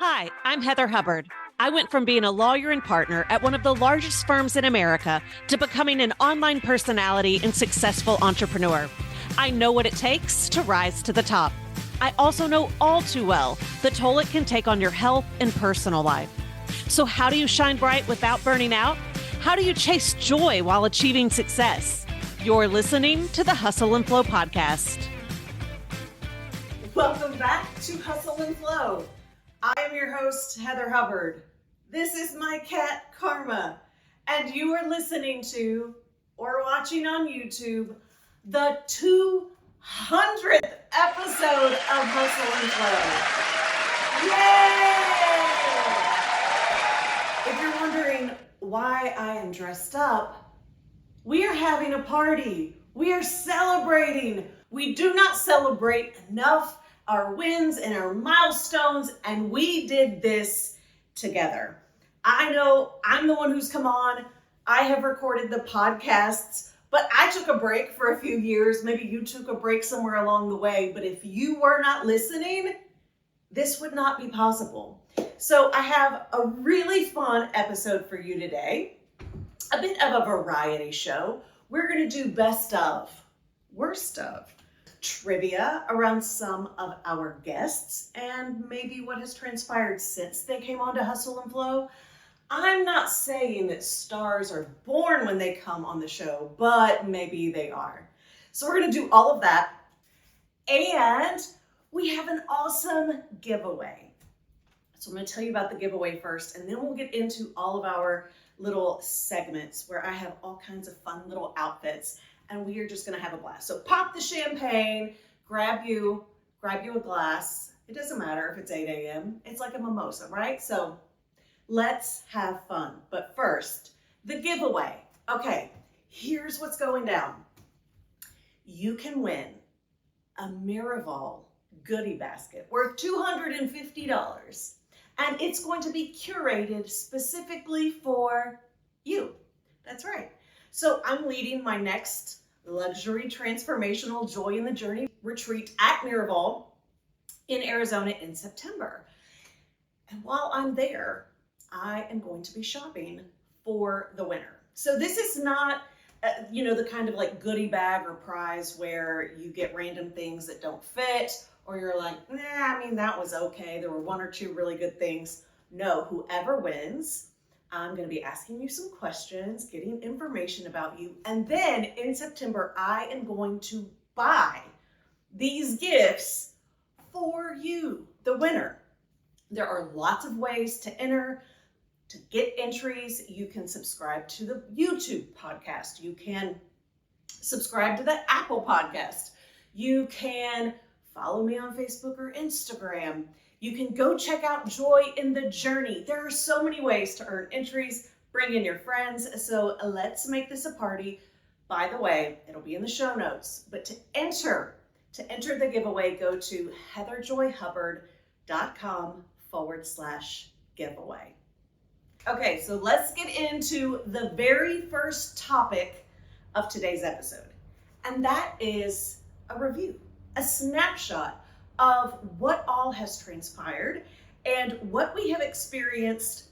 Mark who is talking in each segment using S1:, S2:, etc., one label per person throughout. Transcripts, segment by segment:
S1: Hi, I'm Heather Hubbard. I went from being a lawyer and partner at one of the largest firms in America to becoming an online personality and successful entrepreneur. I know what it takes to rise to the top. I also know all too well the toll it can take on your health and personal life. So how do you shine bright without burning out? How do you chase joy while achieving success? You're listening to the Hustle and Flow podcast.
S2: Welcome back to Hustle and Flow. I am your host, Heather Hubbard. This is my cat, Karma, and you are listening to, or watching on YouTube, the 200th episode of Hustle and Flow. Yay! If you're wondering why I am dressed up, we are having a party. We are celebrating. We do not celebrate enough our wins and our milestones, and we did this together. I know I'm the one who's come on. I have recorded the podcasts, but I took a break for a few years. Maybe you took a break somewhere along the way, but if you were not listening, this would not be possible. So I have a really fun episode for you today, a bit of a variety show. We're going to do best of, worst of, trivia around some of our guests and maybe what has transpired since they came on to Hustle and Flow. I'm not saying that stars are born when they come on the show, but maybe they are. So we're going to do all of that. And we have an awesome giveaway. So I'm going to tell you about the giveaway first, and then we'll get into all of our little segments where I have all kinds of fun little outfits. And we are just going to have a blast. So pop the champagne, grab you a glass. It doesn't matter if it's 8 a.m. It's like a mimosa, right? So let's have fun. But first, the giveaway. Okay, here's what's going down. You can win a Miraval goodie basket worth $250. And it's going to be curated specifically for you. That's right. So I'm leading my next luxury transformational joy in the journey retreat at Miraval in Arizona in September. And while I'm there, I am going to be shopping for the winner. So this is not, the kind of like goodie bag or prize where you get random things that don't fit, or you're like, that was okay. There were one or two really good things. No, whoever wins, I'm going to be asking you some questions, getting information about you. And then in September, I am going to buy these gifts for you, the winner. There are lots of ways to enter, to get entries. You can subscribe to the YouTube podcast. You can subscribe to the Apple podcast. You can follow me on Facebook or Instagram. You can go check out Joy in the Journey. There are so many ways to earn entries. Bring in your friends. So let's make this a party. By the way, it'll be in the show notes. But to enter the giveaway, go to heatherjoyhubbard.com/giveaway. Okay, so let's get into the very first topic of today's episode. And that is a review, a snapshot of what all has transpired and what we have experienced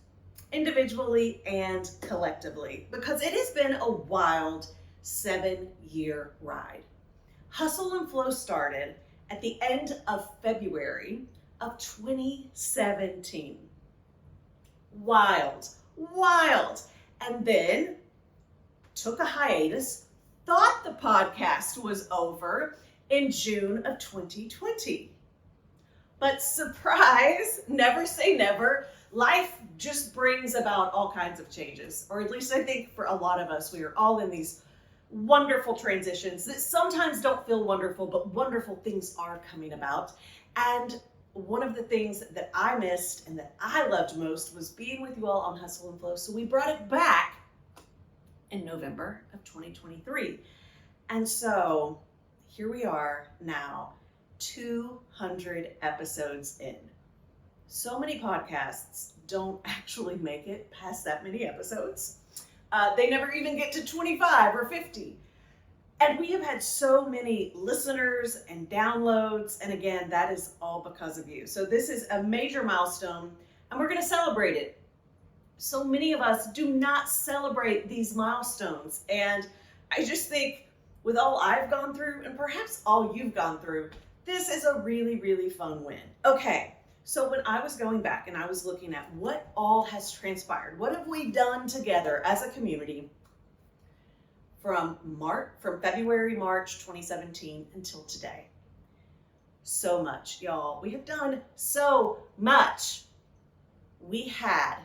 S2: individually and collectively, because it has been a wild 7-year ride. Hustle and Flow started at the end of February of 2017. Wild. And then took a hiatus, thought the podcast was over in June of 2020. But surprise, never say never, life just brings about all kinds of changes. Or at least I think for a lot of us, we are all in these wonderful transitions that sometimes don't feel wonderful, but wonderful things are coming about. And one of the things that I missed and that I loved most was being with you all on Hustle and Flow. So we brought it back in November of 2023. And so here we are now, 200 episodes in. So many podcasts don't actually make it past that many episodes. They never even get to 25 or 50. And we have had so many listeners and downloads. And again, that is all because of you. So this is a major milestone and we're going to celebrate it. So many of us do not celebrate these milestones. And I just think with all I've gone through and perhaps all you've gone through, this is a really, really fun win. Okay. So when I was going back and I was looking at what all has transpired, what have we done together as a community from February, March 2017 until today. So much, y'all. We have done so much. We had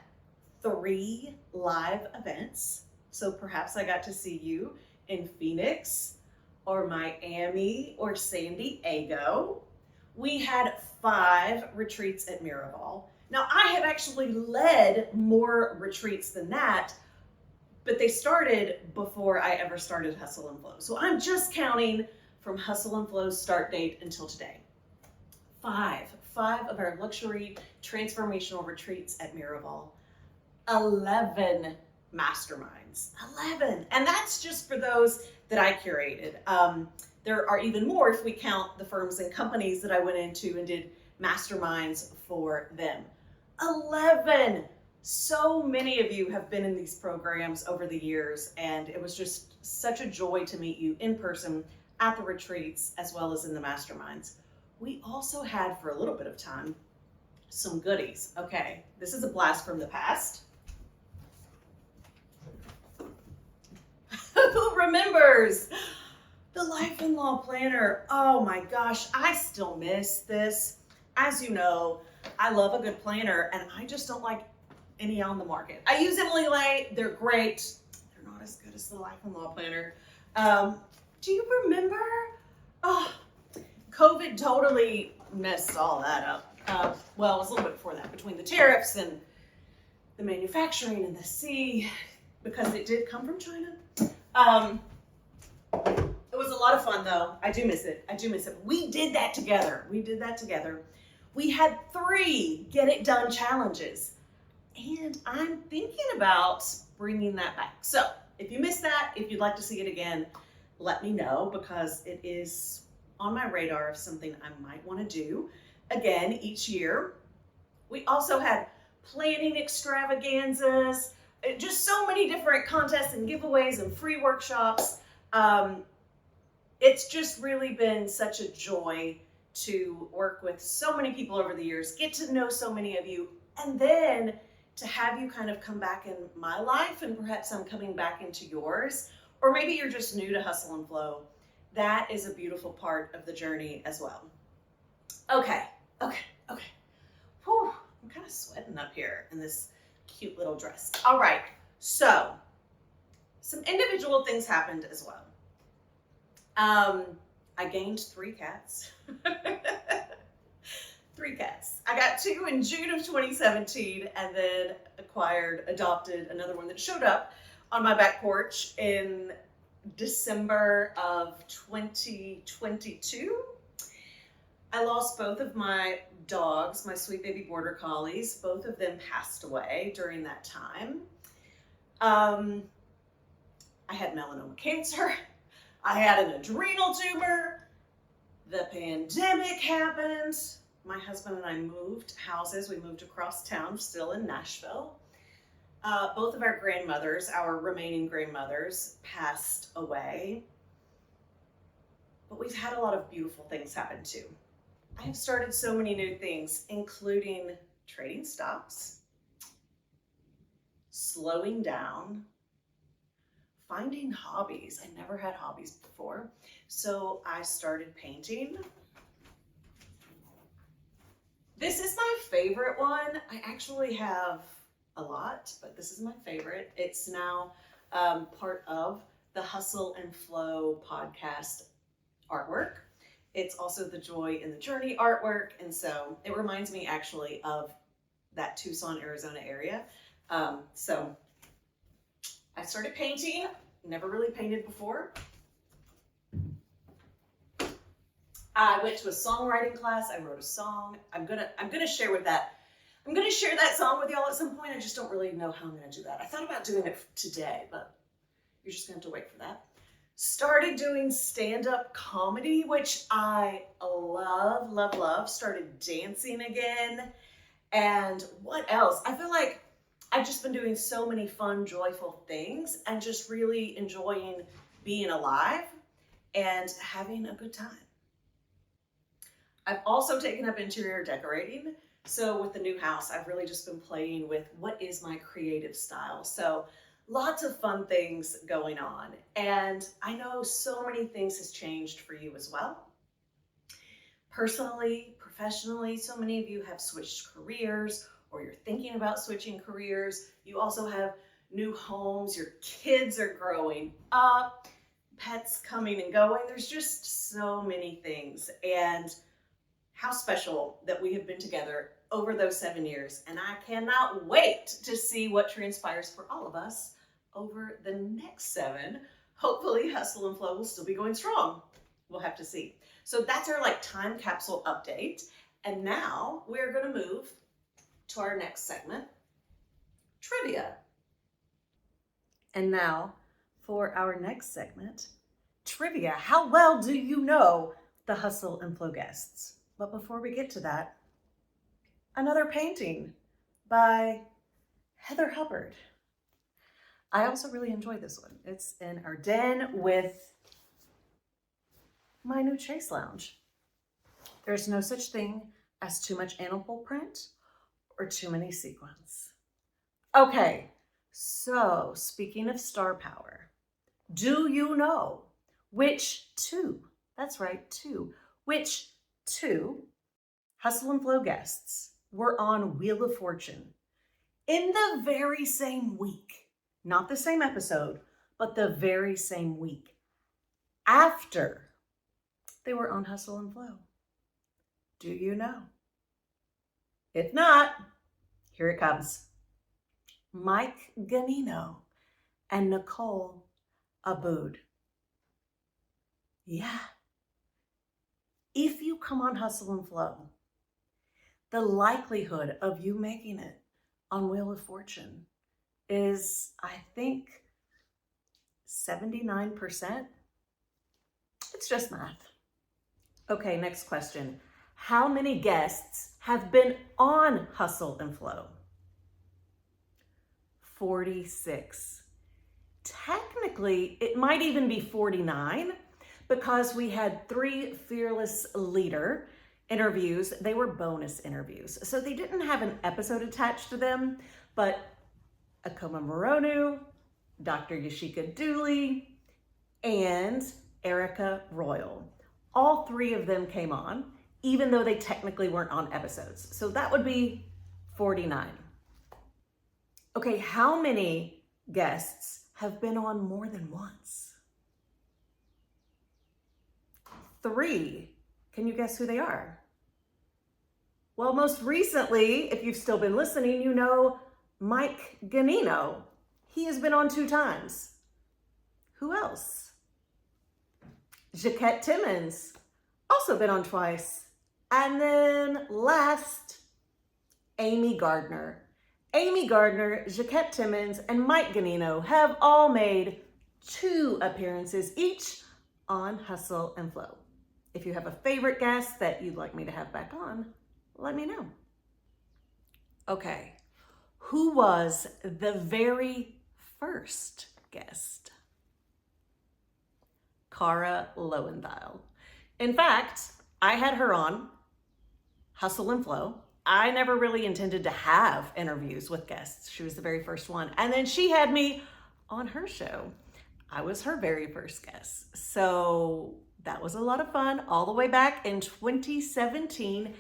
S2: 3 live events. So perhaps I got to see you in Phoenix or Miami or San Diego. We had 5 retreats at Miraval. Now I have actually led more retreats than that, but they started before I ever started Hustle and Flow. So I'm just counting from Hustle and Flow's start date until today. 5 of our luxury transformational retreats at Miraval. 11 masterminds. 11. And that's just for those that I curated. There are even more if we count the firms and companies that I went into and did masterminds for them. 11. So many of you have been in these programs over the years, and it was just such a joy to meet you in person at the retreats as well as in the masterminds. We also had, for a little bit of time, some goodies. Okay, this is a blast from the past. Who remembers the Life and Law Planner? Oh my gosh, I still miss this. As you know, I love a good planner, and I just don't like any on the market. I use Emily Lay. They're great. They're not as good as the Life and Law Planner. Do you remember? Oh, COVID totally messed all that up. Well, it was a little bit before that, between the tariffs and the manufacturing and the sea, because it did come from China. It was a lot of fun though. I do miss it. We did that together. We had 3 Get It Done challenges. And I'm thinking about bringing that back. So if you missed that, if you'd like to see it again, let me know, because it is on my radar of something I might want to do again each year. We also had planning extravaganzas, just so many different contests and giveaways and free workshops. It's just really been such a joy to work with so many people over the years, get to know so many of you, and then to have you kind of come back in my life, and perhaps I'm coming back into yours, or maybe you're just new to Hustle and Flow. That is a beautiful part of the journey as well. Okay. Whew, I'm kind of sweating up here in this cute little dress. All right, so some individual things happened as well. I gained 3 cats. 3 cats. I got 2 in June of 2017 and then adopted another one that showed up on my back porch in December of 2022. I lost both of my dogs, my sweet baby border collies. Both of them passed away during that time. I had melanoma cancer. I had an adrenal tumor. The pandemic happened. My husband and I moved houses. We moved across town, still in Nashville. Both of our grandmothers, our remaining grandmothers, passed away. But we've had a lot of beautiful things happen too. I have started so many new things, including trading stocks, slowing down, finding hobbies. I never had hobbies before. So I started painting. This is my favorite one. I actually have a lot, but this is my favorite. It's now part of the Hustle and Flow podcast artwork. It's also the Joy in the Journey artwork. And so it reminds me actually of that Tucson, Arizona area. So I started painting, never really painted before. I went to a songwriting class. I wrote a song. I'm gonna share that song with y'all at some point. I just don't really know how I'm gonna do that. I thought about doing it today, but you're just gonna have to wait for that. Started doing stand-up comedy, which I love, love, love. Started dancing again. And what else? I feel like I've just been doing so many fun, joyful things and just really enjoying being alive and having a good time. I've also taken up interior decorating. So with the new house, I've really just been playing with what is my creative style. So lots of fun things going on. And I know so many things has changed for you as well. Personally, professionally, so many of you have switched careers or you're thinking about switching careers. You also have new homes, your kids are growing up, pets coming and going. There's just so many things. And how special that we have been together over those 7 years. And I cannot wait to see what transpires for all of us over the next 7. Hopefully Hustle and Flow will still be going strong. We'll have to see. So that's our time capsule update. And now we're going to move to our next segment, trivia. And now for our next segment, trivia. How well do you know the Hustle and Flow guests? But before we get to that, another painting by Heather Hubbard. I also really enjoy this one. It's in our den with my new Chase Lounge. There's no such thing as too much animal print or too many sequins. Okay, so speaking of star power, do you know which two, that's right, which two Hustle and Flow guests were on Wheel of Fortune in the very same week? Not the same episode, but the very same week after they were on Hustle and Flow. Do you know? If not, here it comes. Mike Ganino and Nicole Aboud. Yeah. If you come on Hustle and Flow, the likelihood of you making it on Wheel of Fortune is, I think, 79%. It's just math. Okay, next question. How many guests have been on Hustle and Flow? 46. Technically, it might even be 49 because we had 3 Fearless Leader interviews. They were bonus interviews. So they didn't have an episode attached to them, but Akoma Moronu, Dr. Yashika Dooley, and Erica Royal. All 3 of them came on, even though they technically weren't on episodes. So that would be 49. Okay, how many guests have been on more than once? 3. Can you guess who they are? Well, most recently, if you've still been listening, you know Mike Ganino. He has been on 2 times. Who else? Jaquette Timmons, also been on twice. And then last, Amy Gardner. Amy Gardner, Jaquette Timmons, and Mike Ganino have all made 2 appearances each on Hustle and Flow. If you have a favorite guest that you'd like me to have back on, let me know. Okay, who was the very first guest? Cara Lowenthal. In fact, I had her on Hustle and Flow. I never really intended to have interviews with guests. She was the very first one. And then she had me on her show. I was her very first guest. So that was a lot of fun all the way back in 2017.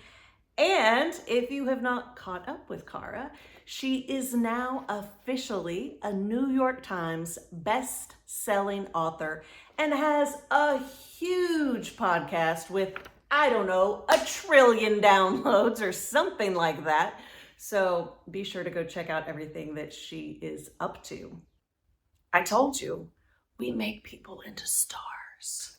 S2: And if you have not caught up with Cara, she is now officially a New York Times best-selling author and has a huge podcast with, I don't know, 1 trillion downloads or something like that. So be sure to go check out everything that she is up to. I told you, we make people into stars.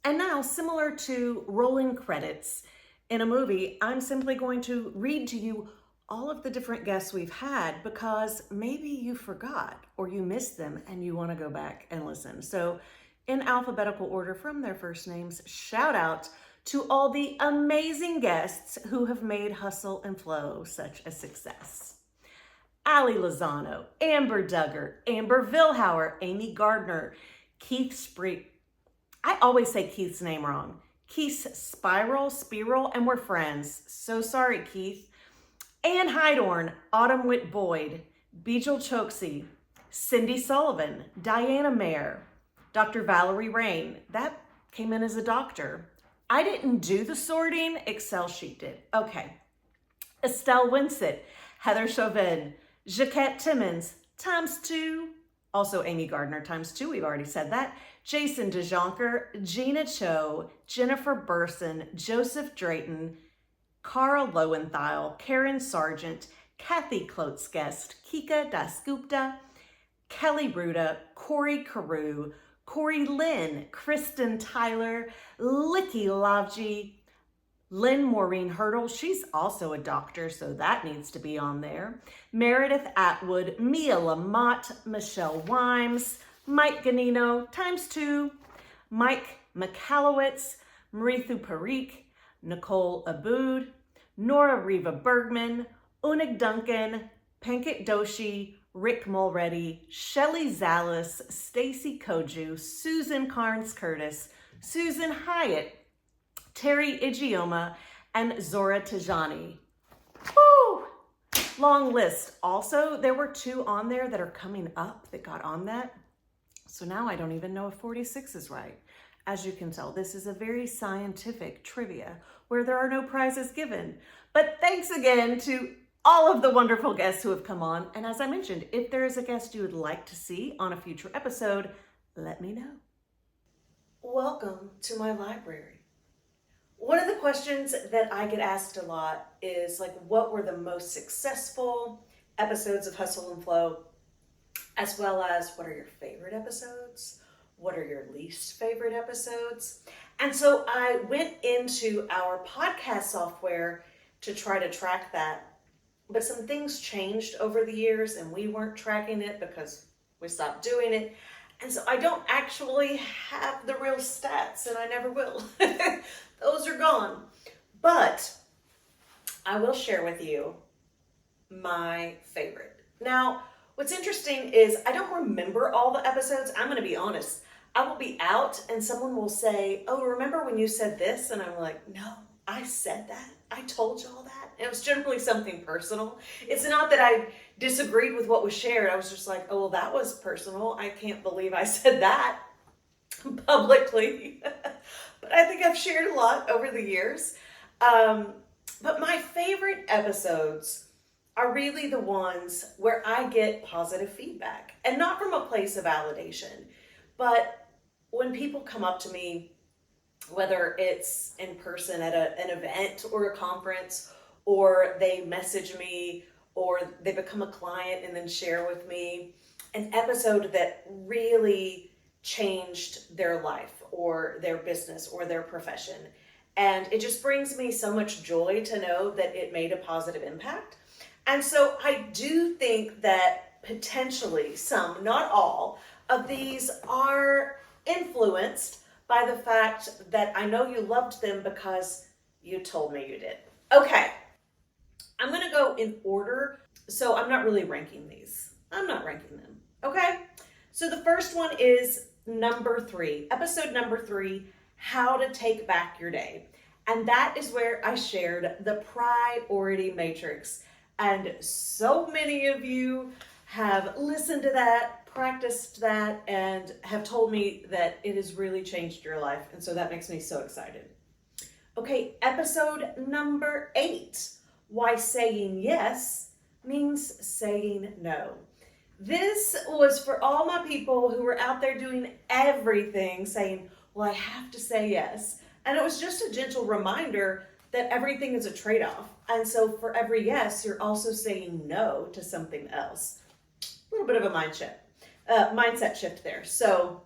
S2: And now, similar to rolling credits in a movie, I'm simply going to read to you all of the different guests we've had because maybe you forgot or you missed them and you want to go back and listen. So in alphabetical order from their first names, shout out to all the amazing guests who have made Hustle and Flow such a success. Ali Lozano, Amber Duggar, Amber Vilhauer, Amy Gardner, Keith Spree. I always say Keith's name wrong. Keith Spiral, and we're friends. So sorry, Keith. Ann Hydorn, Autumn Whit Boyd, Bijal Choksi, Cindy Sullivan, Diana Mayer, Dr. Valerie Rain. That came in as a doctor. I didn't do the sorting, Excel sheet did. Okay. Estelle Winsett, Heather Chauvin, Jaquette Timmons, ×2. Also Amy Gardner, ×2, we've already said that. Jason DeJonker, Gina Cho, Jennifer Burson, Joseph Drayton, Cara Lowenthal, Karen Sargent, Kathy Klotzguest, Kika Dasgupta, Kelly Ruda, Corey Carew, Corey Lynn, Kristen Tyler, Licky Lavji, Lynn Maureen Hurdle, she's also a doctor, so that needs to be on there. Meredith Atwood, Mia Lamott, Michelle Wimes, Mike Ganino, ×2, Mike McAllowitz, Marithu Parikh, Nicole Abood, Nora Riva Bergman, Unig Duncan, Pankit Doshi, Rick Mulready, Shelley Zallis, Stacy Koju, Susan Carnes Curtis, Susan Hyatt, Terry Igioma, and Zora Tajani. Woo! Long list. Also, there were 2 on there that are coming up that got on that. So now I don't even know if 46 is right. As you can tell, this is a very scientific trivia where there are no prizes given. But thanks again to all of the wonderful guests who have come on. And as I mentioned, if there is a guest you would like to see on a future episode, let me know. Welcome to my library. One of the questions that I get asked a lot is like, what were the most successful episodes of Hustle and Flow, as well as what are your favorite episodes? What are your least favorite episodes? And so I went into our podcast software to try to track that, but some things changed over the years and we weren't tracking it because we stopped doing it. And so I don't actually have the real stats, and I never will. Those are gone. But I will share with you my favorite. Now, what's interesting is I don't remember all the episodes. I'm going to be honest. I will be out and someone will say, oh, remember when you said this? And I'm like, no, I said that. I told you all that. And it was generally something personal. It's not that I disagreed with what was shared. I was just like, oh, well, that was personal. I can't believe I said that publicly. But I think I've shared a lot over the years. But my favorite episodes are really the ones where I get positive feedback, and not from a place of validation, but when people come up to me, whether it's in person at an event or a conference, or they message me, or they become a client and then share with me an episode that really changed their life or their business or their profession. And it just brings me so much joy to know that it made a positive impact. And so I do think that potentially some, not all, of these are influenced by the fact that I know you loved them because you told me you did. Okay, I'm gonna go in order, so I'm not really ranking these. I'm not ranking them, okay? So the first one is number 3, episode number 3, how to take back your day. And that is where I shared the priority matrix. And so many of you have listened to that, practiced that, and have told me that it has really changed your life. And so that makes me so excited. Okay, episode number 8, why saying yes means saying no. This was for all my people who were out there doing everything, saying, well, I have to say yes. And it was just a gentle reminder that everything is a trade-off. And so for every yes, you're also saying no to something else. A little bit of a mindset shift there. So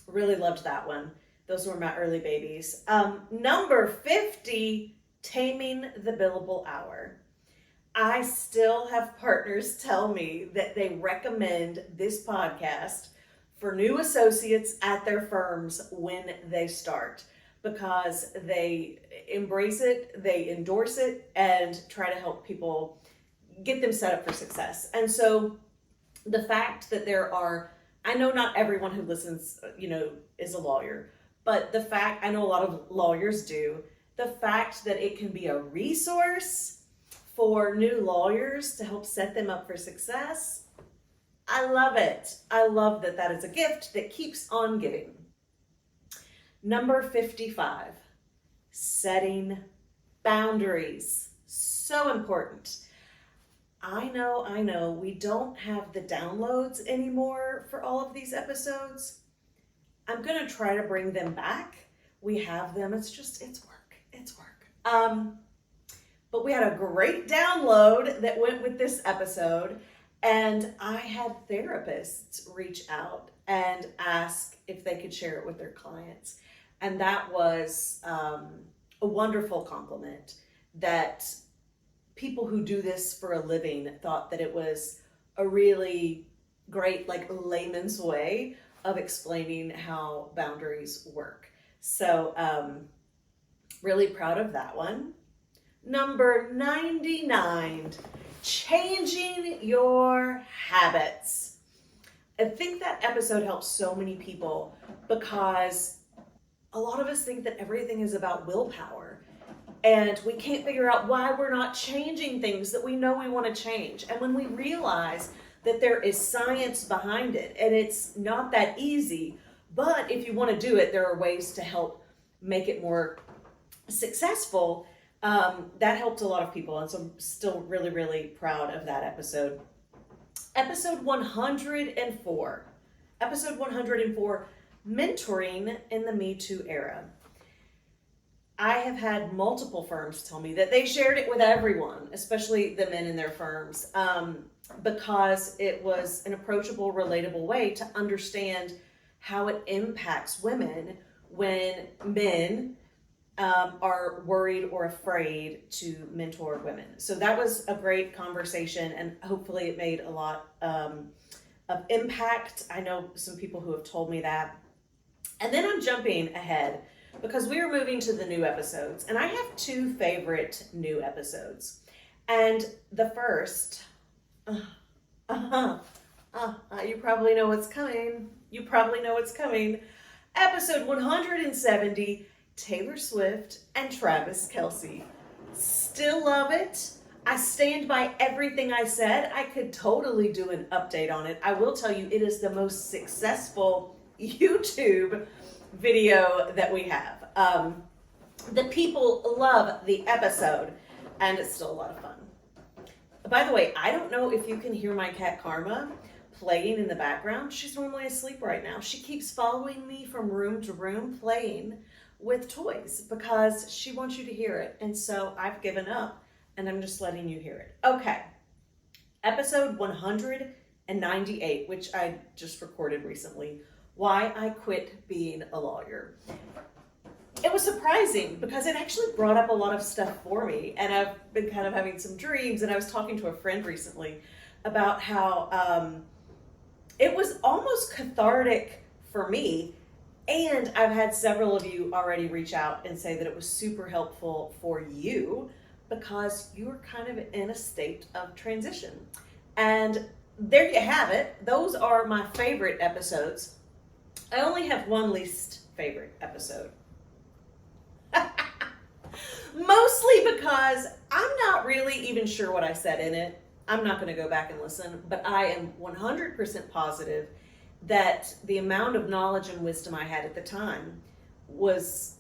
S2: really loved that one. Those were my early babies. Number 50, taming the billable hour. I still have partners tell me that they recommend this podcast for new associates at their firms when they start because they embrace it, they endorse it, and try to help people get them set up for success. And so the fact that there are, I know not everyone who listens, is a lawyer, but the fact, I know a lot of lawyers do, the fact that it can be a resource for new lawyers to help set them up for success, I love it. I love that that is a gift that keeps on giving. Number 55, setting boundaries. So important. I know, we don't have the downloads anymore for all of these episodes. I'm going to try to bring them back. We have them. It's work. But we had a great download that went with this episode, and I had therapists reach out and ask if they could share it with their clients. And that was a wonderful compliment that people who do this for a living thought that it was a really great, layman's way of explaining how boundaries work. So really proud of that one. Number 99, changing your habits. I think that episode helps so many people because a lot of us think that everything is about willpower and we can't figure out why we're not changing things that we know we want to change. And when we realize that there is science behind it and it's not that easy, but if you want to do it, there are ways to help make it more successful. That helped a lot of people, and so I'm still really, really proud of that episode. Episode 104. Episode 104, mentoring in the Me Too era. I have had multiple firms tell me that they shared it with everyone, especially the men in their firms, because it was an approachable, relatable way to understand how it impacts women when men are worried or afraid to mentor women. So that was a great conversation, and hopefully it made a lot of impact. I know some people who have told me that. And then I'm jumping ahead because we are moving to the new episodes, and I have two favorite new episodes. And the first, you probably know what's coming. Episode 170, Taylor Swift and Travis Kelce. Still love it. I stand by everything I said. I could totally do an update on it. I will tell you, it is the most successful YouTube video that we have. The people love the episode, and it's still a lot of fun. By the way, I don't know if you can hear my cat Karma playing in the background. She's normally asleep right now. She keeps following me from room to room playing with toys because she wants you to hear it. And so I've given up and I'm just letting you hear it. Okay. Episode 198, which I just recorded recently, Why I Quit Being a Lawyer. It was surprising because it actually brought up a lot of stuff for me, and I've been kind of having some dreams, and I was talking to a friend recently about how it was almost cathartic for me. And I've had several of you already reach out and say that it was super helpful for you because you were kind of in a state of transition. And there you have it. Those are my favorite episodes. I only have one least favorite episode. Mostly because I'm not really even sure what I said in it. I'm not going to go back and listen, but I am 100% positive that the amount of knowledge and wisdom I had at the time was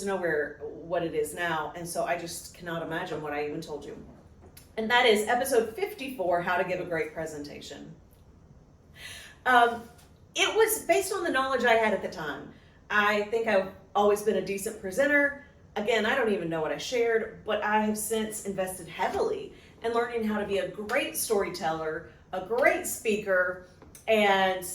S2: nowhere what it is now. And so I just cannot imagine what I even told you. And that is episode 54, How to Give a Great Presentation. It was based on the knowledge I had at the time. I think I've always been a decent presenter. Again, I don't even know what I shared, but I have since invested heavily in learning how to be a great storyteller, a great speaker, and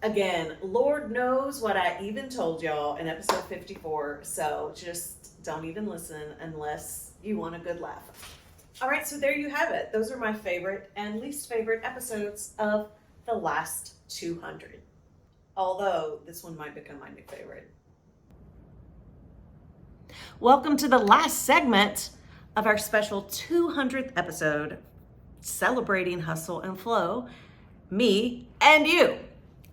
S2: again, Lord knows what I even told y'all in episode 54, so just don't even listen unless you want a good laugh. All right, so there you have it. Those are my favorite and least favorite episodes of the last 200. Although this one might become my new favorite. Welcome to the last segment of our special 200th episode, celebrating hustle and flow, me and you.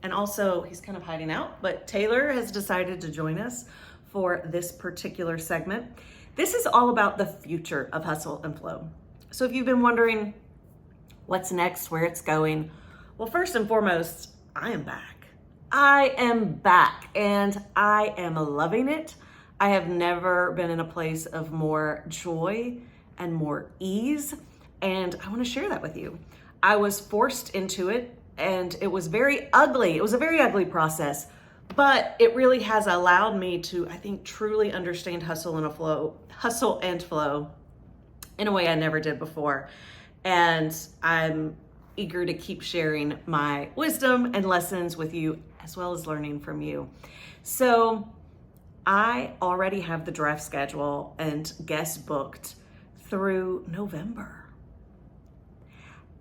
S2: And also, he's kind of hiding out, but Taylor has decided to join us for this particular segment. This is all about the future of hustle and flow. So if you've been wondering what's next, where it's going, well, first and foremost, I am back. I am back and I am loving it. I have never been in a place of more joy and more ease, and I want to share that with you. I was forced into it and it was very ugly. It was a very ugly process, but it really has allowed me to, I think, truly understand hustle and flow in a way I never did before. And I'm eager to keep sharing my wisdom and lessons with you, as well as learning from you. So I already have the draft schedule and guests booked through November.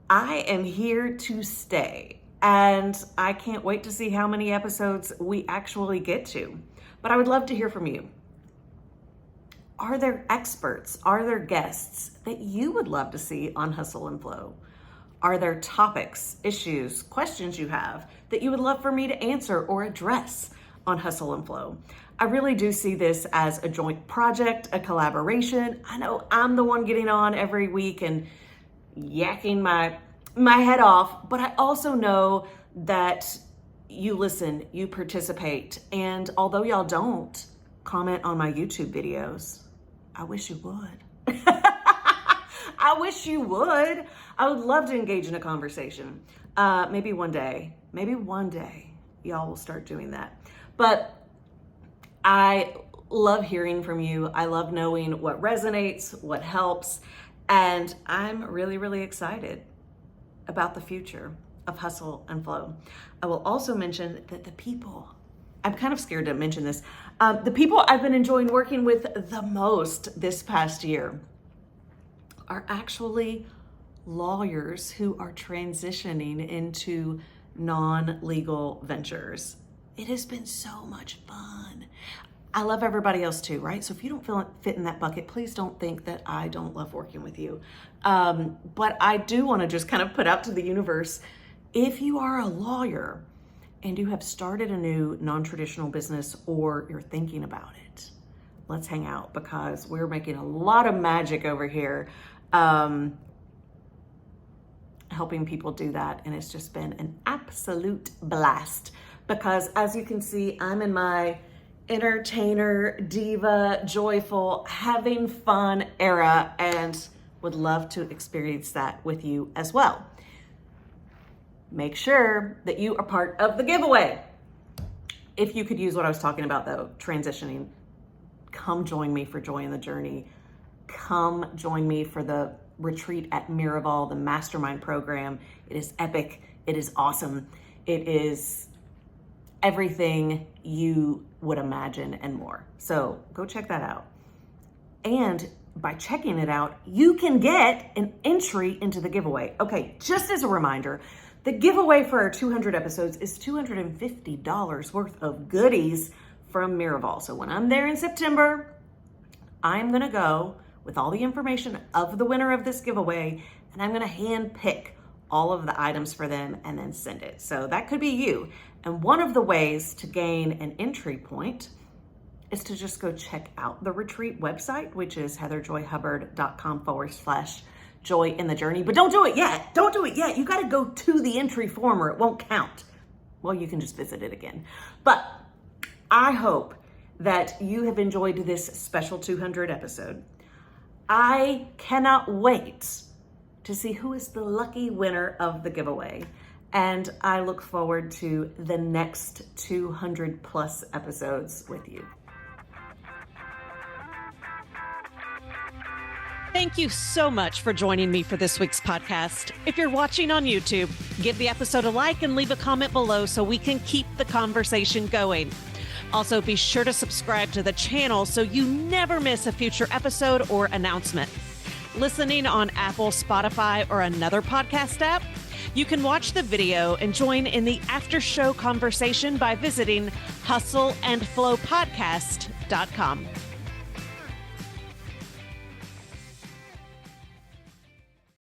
S2: I am here to stay, and I can't wait to see how many episodes we actually get to. But I would love to hear from you. Are there experts, are there guests that you would love to see on Hustle and Flow? Are there topics, issues, questions you have that you would love for me to answer or address on Hustle and Flow? I really do see this as a joint project, a collaboration. I know I'm the one getting on every week and yakking my head off, but I also know that you listen, you participate, and although y'all don't comment on my YouTube videos, I wish you would. I wish you would. I would love to engage in a conversation. Maybe one day y'all will start doing that. But I love hearing from you. I love knowing what resonates, what helps. And I'm really, really excited about the future of Hustle and Flow. I will also mention that the people, I'm kind of scared to mention this, the people I've been enjoying working with the most this past year are actually lawyers who are transitioning into non-legal ventures. It has been so much fun. I love everybody else too, right? So if you don't fit in that bucket, please don't think that I don't love working with you. But I do want to just kind of put out to the universe, if you are a lawyer and you have started a new non-traditional business or you're thinking about it, let's hang out, because we're making a lot of magic over here, helping people do that. And it's just been an absolute blast, because as you can see, I'm in my entertainer, diva, joyful, having fun era, and would love to experience that with you as well. Make sure that you are part of the giveaway. If you could use what I was talking about though, transitioning, come join me for Joy in the Journey. Come join me for the retreat at Miraval, the mastermind program. It is epic. It is awesome. It is everything you would imagine and more. So go check that out. And by checking it out, you can get an entry into the giveaway. Okay, just as a reminder, the giveaway for our 200 episodes is $250 worth of goodies from Miraval. So when I'm there in September, I'm gonna go with all the information of the winner of this giveaway, and I'm gonna hand pick all of the items for them and then send it. So that could be you. And one of the ways to gain an entry point is to just go check out the retreat website, which is heatherjoyhubbard.com/joy in the journey. But don't do it yet. Don't do it yet. You got to go to the entry form or it won't count. Well, you can just visit it again. But I hope that you have enjoyed this special 200 episode. I cannot wait to see who is the lucky winner of the giveaway. And I look forward to the next 200 plus episodes with you.
S1: Thank you so much for joining me for this week's podcast. If you're watching on YouTube, give the episode a like and leave a comment below so we can keep the conversation going. Also, be sure to subscribe to the channel so you never miss a future episode or announcement. listening on Apple, Spotify, or another podcast app, you can watch the video and join in the after-show conversation by visiting hustleandflowpodcast.com.